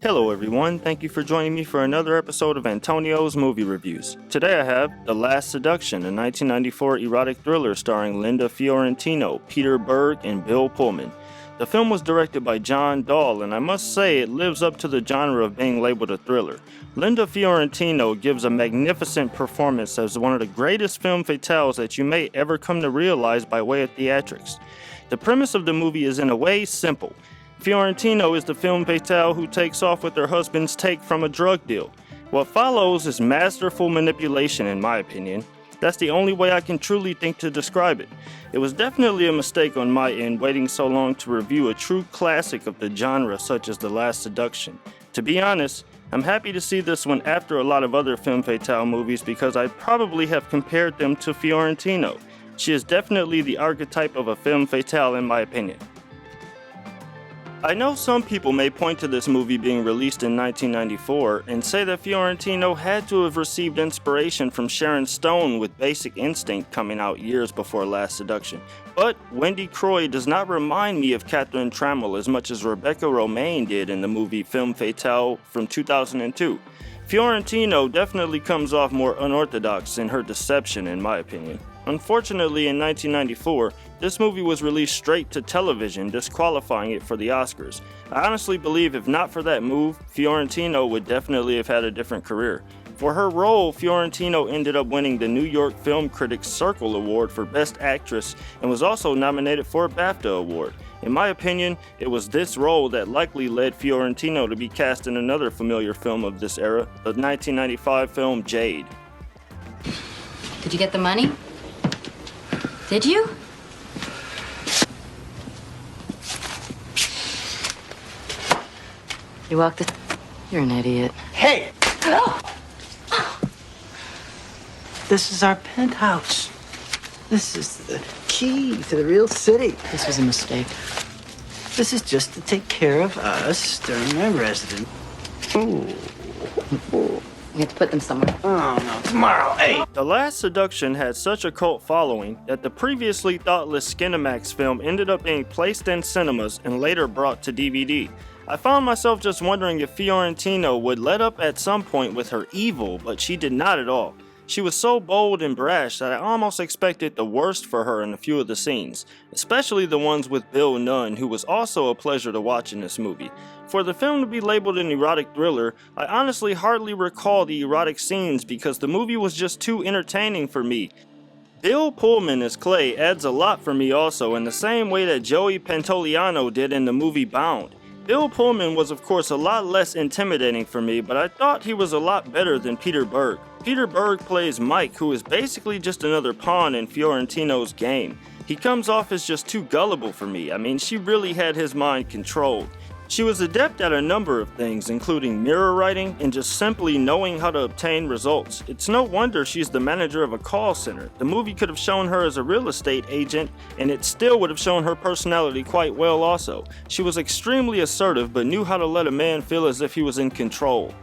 Hello everyone, thank you for joining me for another episode of Antonio's Movie Reviews. Today I have The Last Seduction, a 1994 erotic thriller starring Linda Fiorentino, Peter Berg, and Bill Pullman. The film was directed by John Dahl, and I must say it lives up to the genre of being labeled a thriller. Linda Fiorentino gives a magnificent performance as one of the greatest femme fatales that you may ever come to realize by way of theatrics. The premise of the movie is in a way simple. Fiorentino is the femme fatale who takes off with her husband's take from a drug deal. What follows is masterful manipulation, in my opinion. That's the only way I can truly think to describe it. It was definitely a mistake on my end waiting so long to review a true classic of the genre such as The Last Seduction. To be honest, I'm happy to see this one after a lot of other femme fatale movies because I probably have compared them to Fiorentino. She is definitely the archetype of a femme fatale in my opinion. I know some people may point to this movie being released in 1994 and say that Fiorentino had to have received inspiration from Sharon Stone with Basic Instinct coming out years before Last Seduction. But Wendy Croy does not remind me of Catherine Trammell as much as Rebecca Romaine did in the movie Femme Fatale from 2002. Fiorentino definitely comes off more unorthodox in her deception in my opinion. Unfortunately, in 1994, this movie was released straight to television, disqualifying it for the Oscars. I honestly believe if not for that move, Fiorentino would definitely have had a different career. For her role, Fiorentino ended up winning the New York Film Critics Circle Award for Best Actress and was also nominated for a BAFTA award. In my opinion, it was this role that likely led Fiorentino to be cast in another familiar film of this era, the 1995 film Jade. Did you get the money? Did you? You walked the... You're an idiot. Hey! This is our penthouse. This is the key to the real city. This was a mistake. This is just to take care of us during my residence. Ooh. We have to put them somewhere. Oh, no, tomorrow, hey! The Last Seduction had such a cult following that the previously thoughtless Skinamax film ended up being placed in cinemas and later brought to DVD. I found myself just wondering if Fiorentino would let up at some point with her evil, but she did not at all. She was so bold and brash that I almost expected the worst for her in a few of the scenes, especially the ones with Bill Nunn, who was also a pleasure to watch in this movie. For the film to be labeled an erotic thriller, I honestly hardly recall the erotic scenes because the movie was just too entertaining for me. Bill Pullman as Clay adds a lot for me also in the same way that Joey Pantoliano did in the movie Bound. Bill Pullman was of course a lot less intimidating for me, but I thought he was a lot better than Peter Berg. Peter Berg plays Mike, who is basically just another pawn in Fiorentino's game. He comes off as just too gullible for me. I mean, she really had his mind controlled. She was adept at a number of things, including mirror writing and just simply knowing how to obtain results. It's no wonder she's the manager of a call center. The movie could have shown her as a real estate agent, and it still would have shown her personality quite well also. She was extremely assertive, but knew how to let a man feel as if he was in control.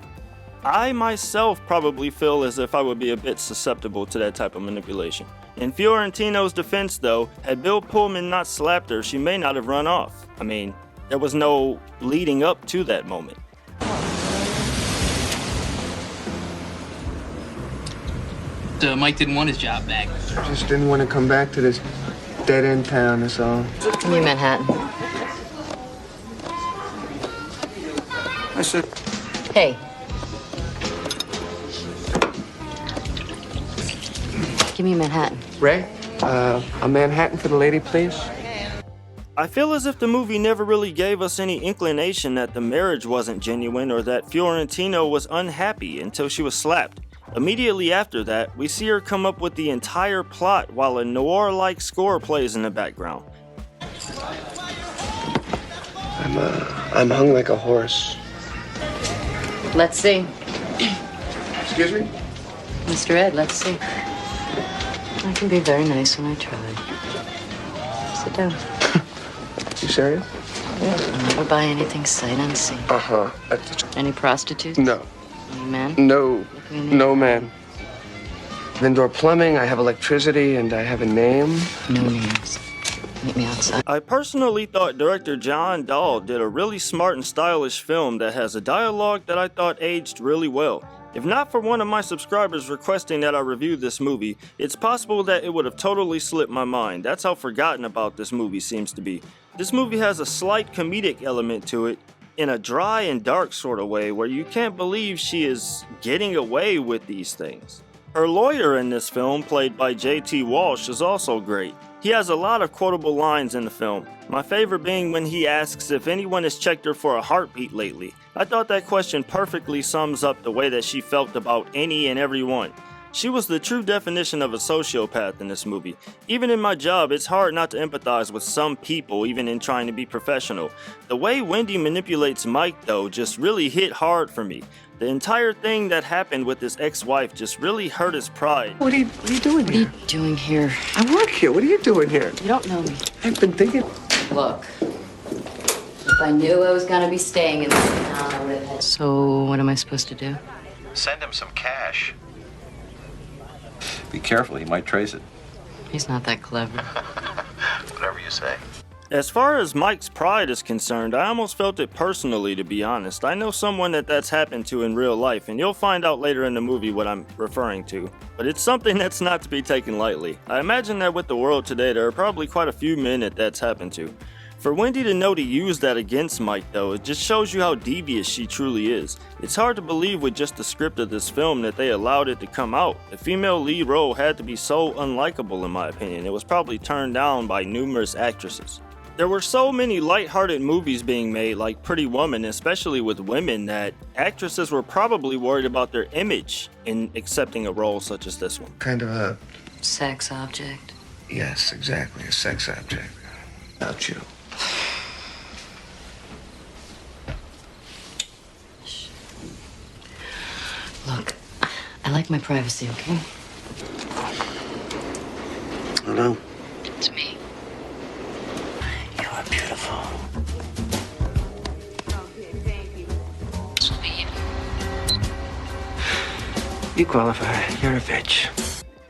I myself probably feel as if I would be a bit susceptible to that type of manipulation. In Fiorentino's defense though, had Bill Pullman not slapped her, she may not have run off. I mean, there was no leading up to that moment. Mike didn't want his job back. Just didn't want to come back to this dead-end town, that's all. Give me Manhattan. I said... Hey. Give me Manhattan. Ray, a Manhattan for the lady, please? I feel as if the movie never really gave us any inclination that the marriage wasn't genuine or that Fiorentino was unhappy until she was slapped. Immediately after that, we see her come up with the entire plot while a noir-like score plays in the background. I'm hung like a horse. Let's see. Excuse me? Mr. Ed, let's see. I can be very nice when I try. Sit down. You serious? I'll never buy anything sight unseen. Uh-huh. Any prostitutes? No. Any men? No. No, man. Indoor plumbing, I have electricity, and I have a name. No names. Meet me outside. I personally thought director John Dahl did a really smart and stylish film that has a dialogue that I thought aged really well. If not for one of my subscribers requesting that I review this movie, it's possible that it would have totally slipped my mind. That's how forgotten about this movie seems to be. This movie has a slight comedic element to it, in a dry and dark sort of way where you can't believe she is getting away with these things. Her lawyer in this film, played by J.T. Walsh, is also great. He has a lot of quotable lines in the film, my favorite being when he asks if anyone has checked her for a heartbeat lately. I thought that question perfectly sums up the way that she felt about any and every one. She was the true definition of a sociopath in this movie. Even in my job, it's hard not to empathize with some people, even in trying to be professional. The way Wendy manipulates Mike, though, just really hit hard for me. The entire thing that happened with his ex-wife just really hurt his pride. What are you doing What are here? you doing here? I work here. What are you doing here? You don't know me. I've been thinking. Look, if I knew I was gonna be staying in this town, I would have had... So, what am I supposed to do? Send him some cash. Be careful, he might trace it. He's not that clever. Whatever you say. As far as Mike's pride is concerned, I almost felt it personally, to be honest. I know someone that's happened to in real life, and you'll find out later in the movie what I'm referring to. But it's something that's not to be taken lightly. I imagine that with the world today, there are probably quite a few men that's happened to. For Wendy to know to use that against Mike, though, it just shows you how devious she truly is. It's hard to believe with just the script of this film that they allowed it to come out. The female lead role had to be so unlikable, in my opinion. It was probably turned down by numerous actresses. There were so many light-hearted movies being made, like Pretty Woman, especially with women, that actresses were probably worried about their image in accepting a role such as this one. Kind of a. Sex object? Yes, exactly. A sex object. About you. Look, I like my privacy, okay? Hello? It's me. You are beautiful. Sweet. You qualify. You're a bitch.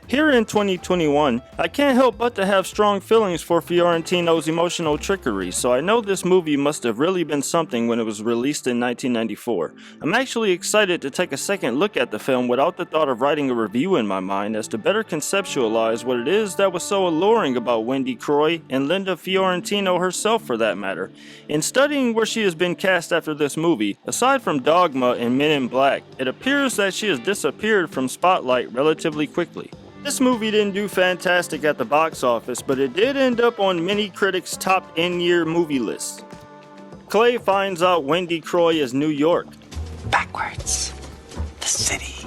Here in 2021, I can't help but to have strong feelings for Fiorentino's emotional trickery, so I know this movie must have really been something when it was released in 1994. I'm actually excited to take a second look at the film without the thought of writing a review in my mind as to better conceptualize what it is that was so alluring about Wendy Croy and Linda Fiorentino herself for that matter. In studying where she has been cast after this movie, aside from Dogma and Men in Black, it appears that she has disappeared from spotlight relatively quickly. This movie didn't do fantastic at the box office, but it did end up on many critics' top in-year movie lists. Clay finds out Wendy Croy is New York. Backwards. The city.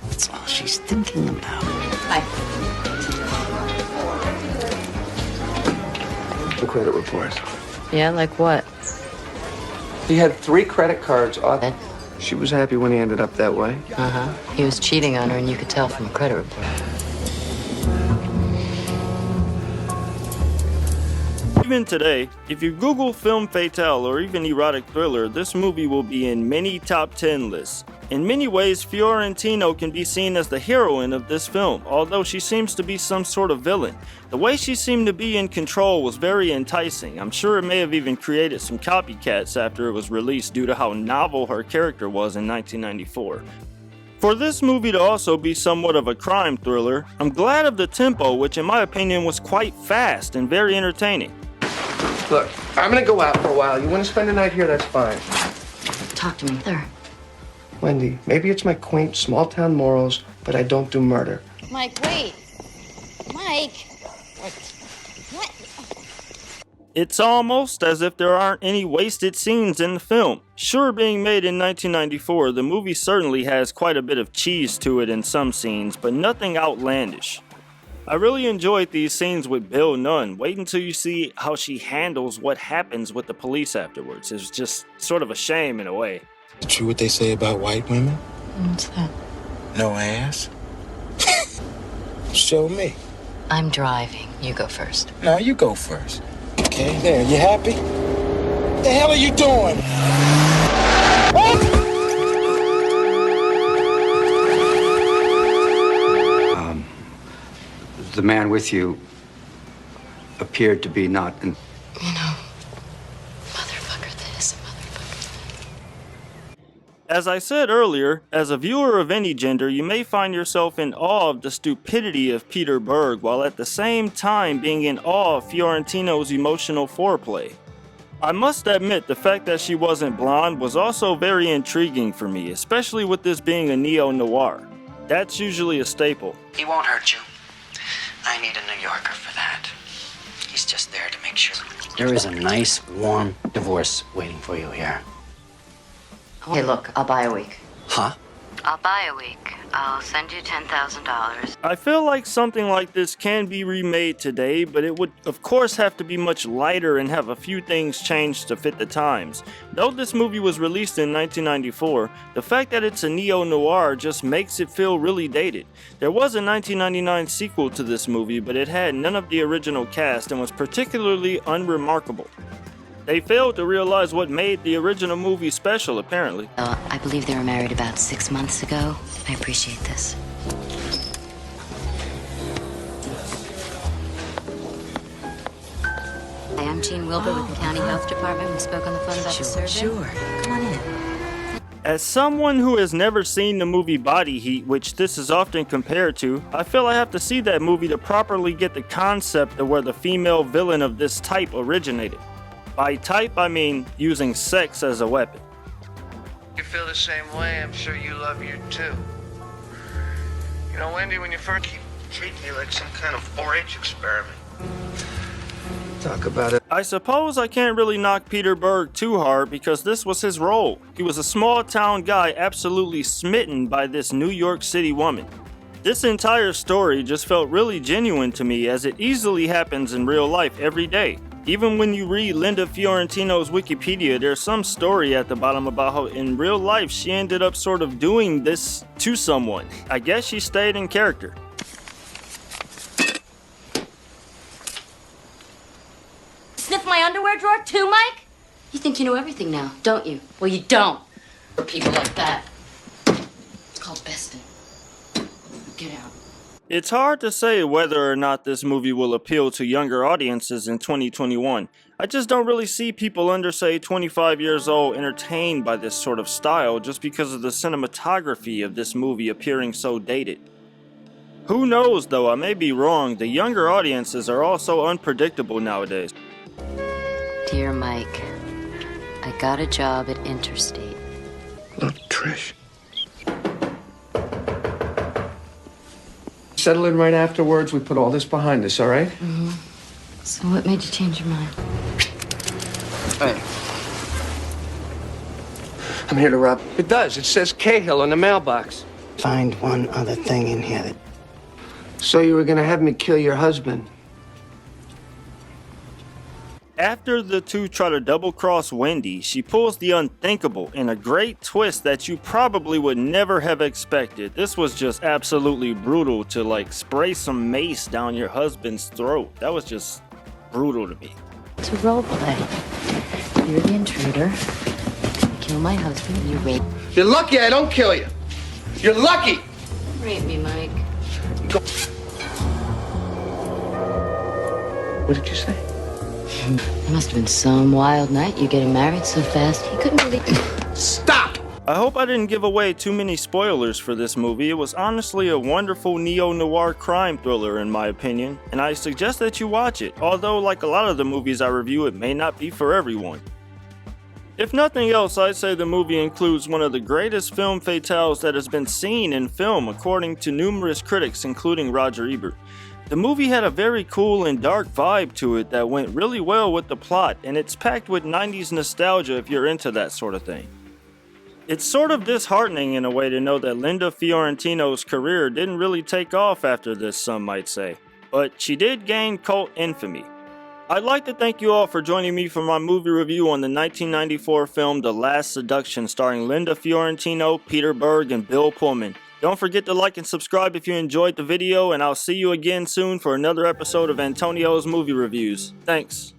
That's all she's thinking about. Hi. The credit report. Yeah, like what? He had 3 credit cards off. That- She was happy when he ended up that way. Uh-huh. He was cheating on her, and you could tell from a credit report. Even today, if you Google femme fatale or even erotic thriller, this movie will be in many top 10 lists. In many ways, Fiorentino can be seen as the heroine of this film, although she seems to be some sort of villain. The way she seemed to be in control was very enticing. I'm sure it may have even created some copycats after it was released due to how novel her character was in 1994. For this movie to also be somewhat of a crime thriller, I'm glad of the tempo, which in my opinion was quite fast and very entertaining. Look, I'm gonna go out for a while. You wanna spend the night here, that's fine. Talk to me. There. Wendy, maybe it's my quaint small-town morals, but I don't do murder. Mike, wait. Mike. What? It's almost as if there aren't any wasted scenes in the film. Sure, being made in 1994, the movie certainly has quite a bit of cheese to it in some scenes, but nothing outlandish. I really enjoyed these scenes with Bill Nunn. Wait until you see how she handles what happens with the police afterwards. It's just sort of a shame in a way. True what they say about white women? What's that? No ass? Show me. I'm driving. You go first. No, you go first. Okay, there. You happy? What the hell are you doing? The man with you appeared to be not in. You know, motherfucker this, motherfucker that. As I said earlier, as a viewer of any gender, you may find yourself in awe of the stupidity of Peter Berg, while at the same time being in awe of Fiorentino's emotional foreplay. I must admit, the fact that she wasn't blonde was also very intriguing for me, especially with this being a neo-noir. That's usually a staple. He won't hurt you. I need a New Yorker for that. He's just there to make sure. There is a nice, warm divorce waiting for you here. Hey, look, I'll buy a week. Huh? I'll buy a week. I'll send you $10,000. I feel like something like this can be remade today, but it would of course have to be much lighter and have a few things changed to fit the times. Though this movie was released in 1994, the fact that it's a neo-noir just makes it feel really dated. There was a 1999 sequel to this movie, but it had none of the original cast and was particularly unremarkable. They failed to realize what made the original movie special, apparently. I believe they were married about 6 months ago. I appreciate this. Hi, I'm Jean Wilbur with the County Health Department. We spoke on the phone about the survey. Sure. Come on in. As someone who has never seen the movie Body Heat, which this is often compared to, I feel I have to see that movie to properly get the concept of where the female villain of this type originated. By type, I mean using sex as a weapon. You feel the same way, I'm sure you love you too. You know, Wendy, when you first keep treating me like some kind of 4-H experiment. Talk about it. I suppose I can't really knock Peter Berg too hard because this was his role. He was a small town guy absolutely smitten by this New York City woman. This entire story just felt really genuine to me, as it easily happens in real life every day. Even when you read Linda Fiorentino's Wikipedia, there's some story at the bottom about how in real life she ended up sort of doing this to someone. I guess she stayed in character. Sniff my underwear drawer too, Mike? You think you know everything now, don't you? Well, you don't. For people like that. It's called besting. Get out. It's hard to say whether or not this movie will appeal to younger audiences in 2021. I just don't really see people under, say, 25 years old entertained by this sort of style just because of the cinematography of this movie appearing so dated. Who knows though, I may be wrong, the younger audiences are also unpredictable nowadays. Dear Mike, I got a job at Interstate. Look, Trish. Settle in right afterwards. We put all this behind us, all right? Mm-hmm. So what made you change your mind? Hey. I'm here to rob. It does. It says Cahill on the mailbox. Find one other thing in here. So you were gonna have me kill your husband? After the two try to double-cross Wendy, she pulls the unthinkable in a great twist that you probably would never have expected. This was just absolutely brutal to like spray some mace down your husband's throat. That was just brutal to me. It's a role play. You're the intruder. You kill my husband and you rape. You're lucky I don't kill you. You're lucky. Rape me, Mike. Go. What did you say? It must have been some wild night. You getting married so fast. He couldn't believe it. Stop! I hope I didn't give away too many spoilers for this movie. It was honestly a wonderful neo-noir crime thriller in my opinion, and I suggest that you watch it, although like a lot of the movies I review, it may not be for everyone. If nothing else, I'd say the movie includes one of the greatest film fatales that has been seen in film according to numerous critics, including Roger Ebert. The movie had a very cool and dark vibe to it that went really well with the plot, and it's packed with 90s nostalgia if you're into that sort of thing. It's sort of disheartening in a way to know that Linda Fiorentino's career didn't really take off after this, some might say, but she did gain cult infamy. I'd like to thank you all for joining me for my movie review on the 1994 film The Last Seduction, starring Linda Fiorentino, Peter Berg, and Bill Pullman. Don't forget to like and subscribe if you enjoyed the video, and I'll see you again soon for another episode of Antonio's Movie Reviews. Thanks.